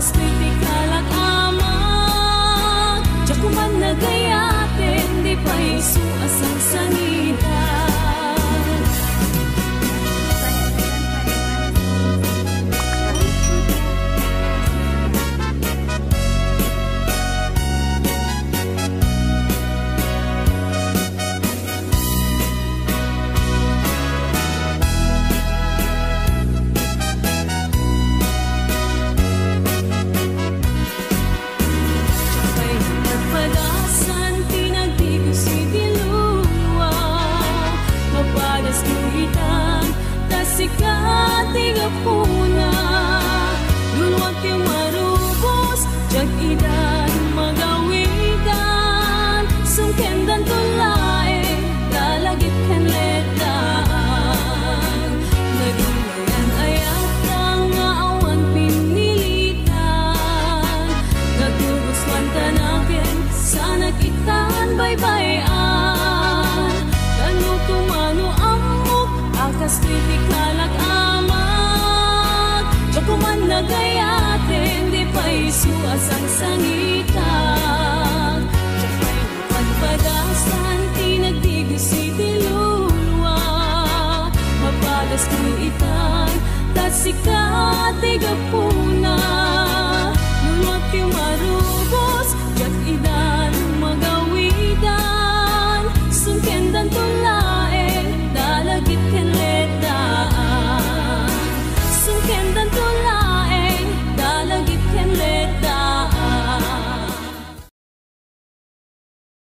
akas kritikal at amag, diya kuman nagayatin, di pa isu asang sangitan. Sikati gapuna, luluwag yung marubos, jag idan magawidan, sungkendan tulay, lalagip kenletaan. Nagulayan ayat kang nga awan pinilitan, nagugos man tanakin, sana kitaan baybayan. Kanu tumano amok, akas kritikal at amag, diya kuman nagayatin, di pa isu asang sangin.